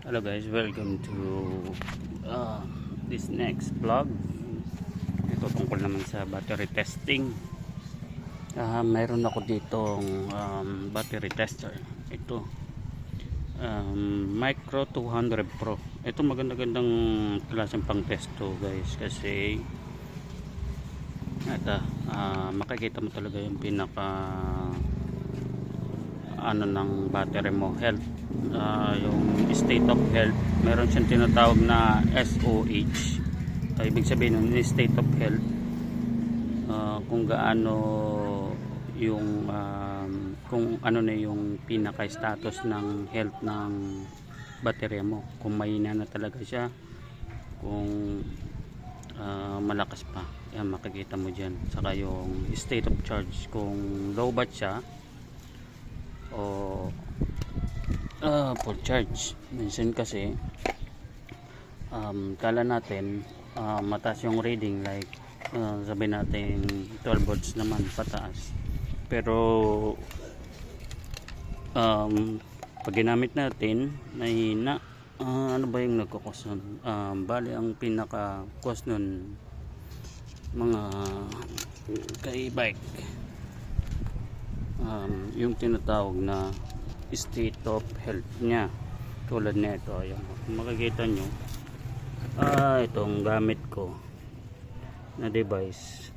Hello guys, welcome to this next vlog. Ito tungkol naman sa battery testing. Mayroon ako ditong battery tester. Ito Micro 200 Pro. Ito maganda-gandang klaseng pang test to guys, kasi makikita mo talaga yung pinaka ng battery mo, health, yung state of health. Meron siyang tinatawag na SOH. Ibig sabihin ng state of health, kung gaano yung kung ano na yung pinaka status ng health ng battery mo, kung mahina na talaga siya, kung malakas pa. Yan, makikita mo dyan. Saka yung state of charge, kung low bat siya o full charge. Minsan kasi kala natin mataas yung reading, like sabihin natin 12 volts naman pataas, pero pag ginamit natin mahina. Ano ba yung nagkakos nun? Bali ang pinaka cost nun, mga ka-e-bike, yung tinatawag na state of health niya. Tulad nito, ayan, makikita nyo, itong gamit ko na device,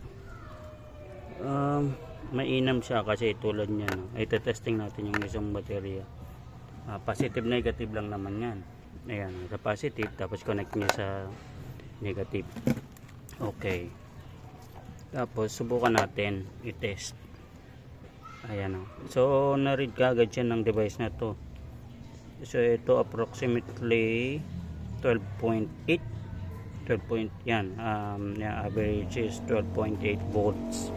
mainam siya kasi tulad niya, no? Ito testing natin yung isang baterya. Positive negative lang naman yan. Ayan, sa positive, tapos connect niya sa negative. Okay, tapos subukan natin i-test. Ayan o. So na-read kagad siya ng device na to. So ito approximately 12.8 yan. Average is 12.8 volts.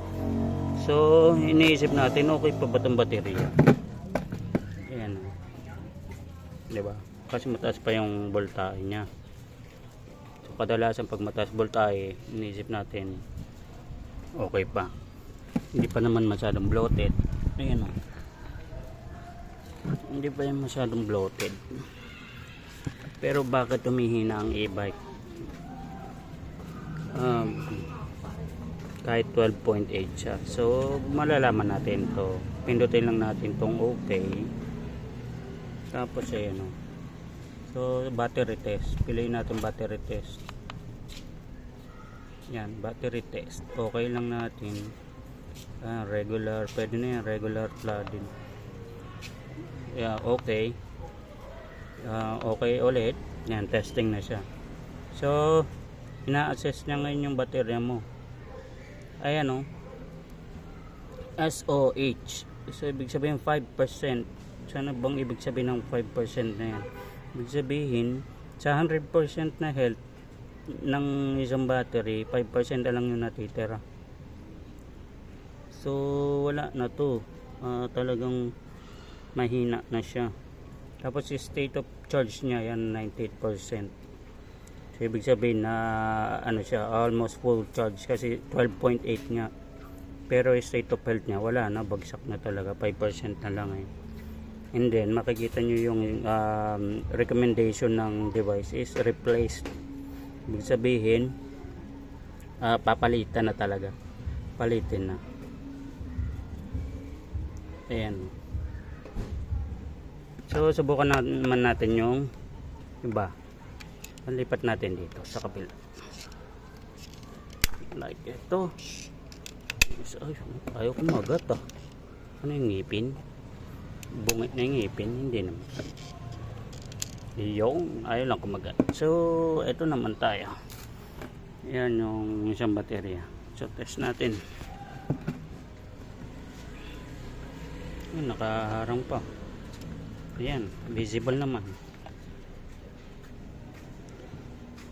So iniisip natin, okay pa ba itong baterya? Ayan o, diba? Kasi mataas pa yung voltahe nya. So kadalasan pag mataas voltahe, iniisip natin okay pa, hindi pa naman masyadong bloated. Ayan o, hindi pa yung masyadong bloated. Pero bakit humihina ang e-bike? Kahit 12.8 siya. So malalaman natin to, pindutin lang natin tong okay. Tapos ayan o, so battery test, piliin natin battery test. Yan, battery test, okay lang natin. Regular, pwede na yan, regular flooding. Yeah, okay. Okay ulit. Yan, testing na siya. So ina-assess niya ngayon yung baterya mo. Ayan o, SOH. So ibig sabihin 5%. Sana bang ibig sabihin ng 5% na yan? Ibig sabihin sa 100% na health ng isang battery, 5% na lang yung natitira. So wala na to, talagang mahina na siya. Tapos yung state of charge niya, yan 98%. So ibig sabihin na ano siya, almost full charge, kasi 12.8 nga. Pero yung state of health niya, wala na, bagsak na talaga, 5% na lang eh. And then makikita nyo yung recommendation ng device is replaced. Ibig sabihin papalitan na talaga, palitin na. Ayan. So subukan naman natin yung iba. Lipat natin dito sa kapila, like ito. Ayaw kumagat ah. Ano yung ngipin? Bungit na yung ngipin? Hindi naman. Yung ayaw lang kumagat. So ito naman tayo. Yan yung isang baterya. So test natin. Nakaharang pa. Ayan, visible naman.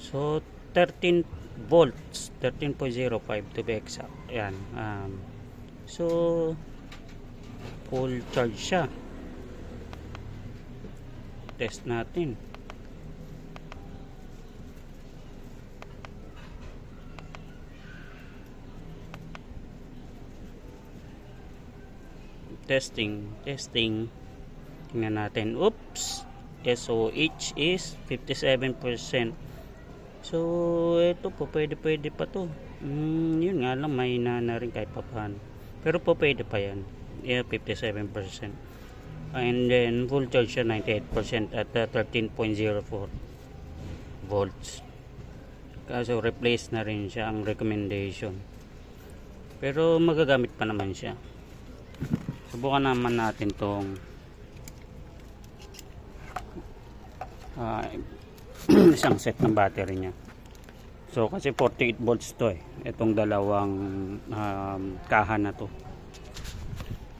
So 13 volts, 13.05 to be exact. Ayan, so full charge siya. Test natin. Testing. Tingnan natin. Oops, SOH is 57%. So ito po pwede pa to. Yun nga lang, may na rin kahit pa paano, pero po pwede pa yan. 57%. And then full charge siya 98% at 13.04 volts. Kaso replace na rin siya ang recommendation, pero magagamit pa naman siya. Subukan naman natin tong isang set ng battery niya. So kasi 48 volts to itong dalawang kaha na to.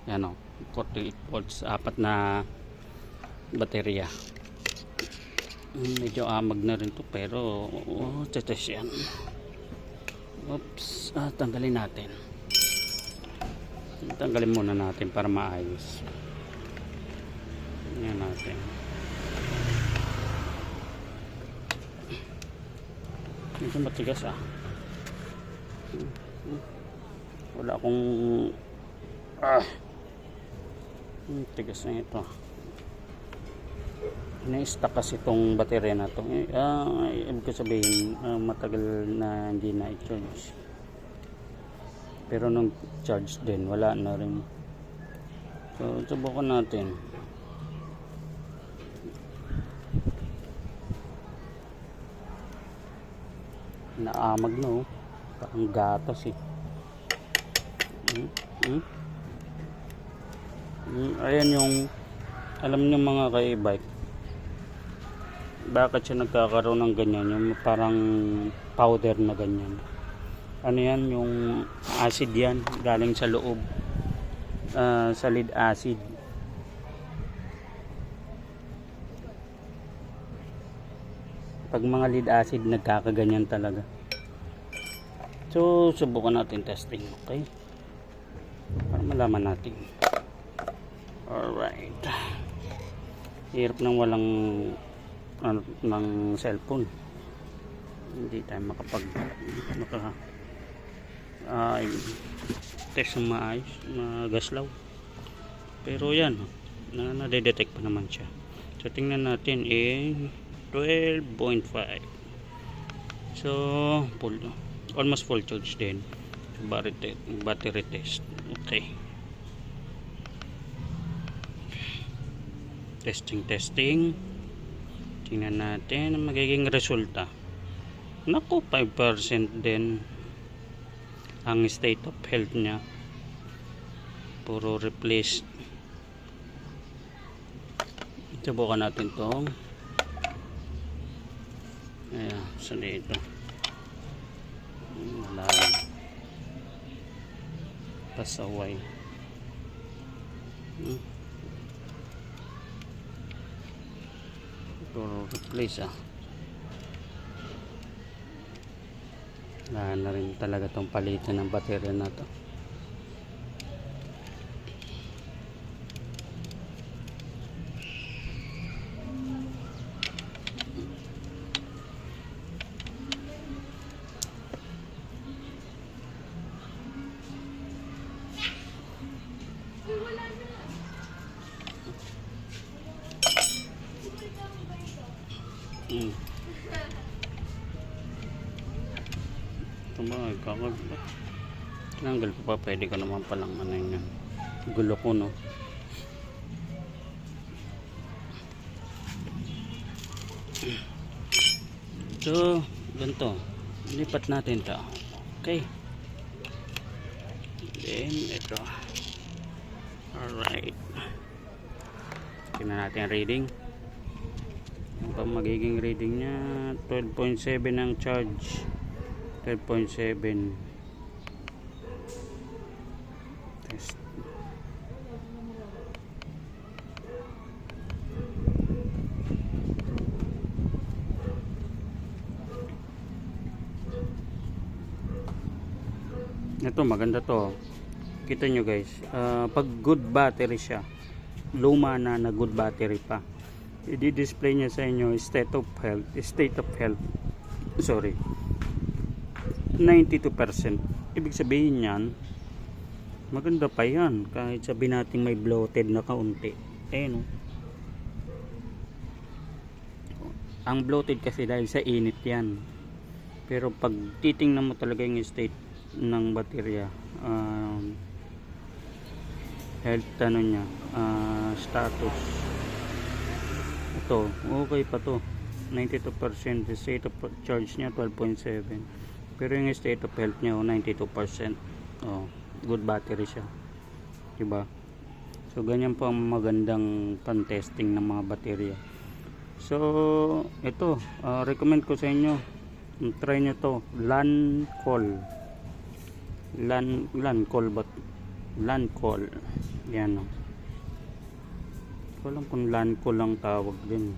Yan 48 volts, apat na baterya. Medyo amag na rin to, pero tetest yan. Oops, tanggalin natin. Tanggalin muna natin para maayos. Yan natin. Ito matigas wala akong tigas na ito. Na-stuck kasi itong baterya na ito. Ibig ko sabihin matagal na hindi na i-charge, pero nung charge din wala na rin. So subukan natin. Naamag na parang gatas Ayan yung alam niyo mga ka-e-bike, bakit siya nagkakaroon ng ganyan, yung parang powder na ganyan. Ano yan, yung acid yan, galing sa loob, sa lead acid. Pag mga lead acid nagkakaganyan talaga. So subukan natin testing, okay, para malaman natin. Alright, hirap nang walang ng cellphone, hindi tayo test ng maayos, magaslaw. Pero yan, nadedetect pa naman siya. So tingnan natin 12.5. So almost full charge din. Battery test. Okay, testing. Tingnan natin ang magiging resulta. Naku, 5% din ang state of health niya. Puro replaced. Subukan natin tong sa dito. Malalim. Pasaway. Puro replace wala na rin talaga tong palitan ng baterya na to. Ito ba, tinanggal ko pa, pwede ko naman palang yun, gulo ko So ganito, lipat natin to. Okay, then ito. Alright, tingnan natin reading. Ang magiging reading nya 12.7 ang charge. 12.7 test. Ito maganda to, kita nyo guys. Pag good battery siya, luma na good battery pa, i-display niya sa inyo state of health 92%. Ibig sabihin yan, maganda pa yan, kahit sabihin natin may bloated na kaunti. Ang bloated kasi dahil sa init yan. Pero pag titingnan mo talaga yung state ng baterya, health ano niya, status, ito okay pa to, 92%. The state of charge niya 12.7, pero yung state of health niya 92%. Good battery siya, diba? So ganyan po ang magandang pan-testing ng mga baterya. So ito, recommend ko sa inyo, try nyo to, Lancol. Lancol yan, o. Ko alam kung Lancol lang tawag din.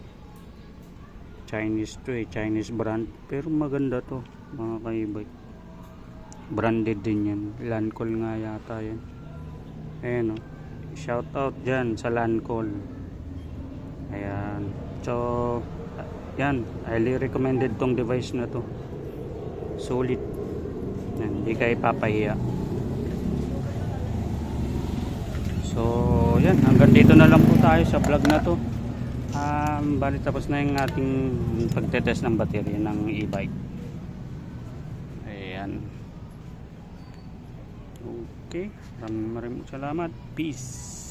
Chinese to Chinese brand, pero maganda to mga kaibay. Branded din yan, Lancol nga yata yan. Ayan, o. Shout out dyan sa Lancol. Ayan, so yan, highly recommended tong device na to. Solid yan, hindi kayo papahiya. So yan, hanggang dito na lang po tayo sa vlog na to. Bali tapos na yung ating pagtetest ng baterya ng e-bike. Ayan, okay, maraming salamat, peace.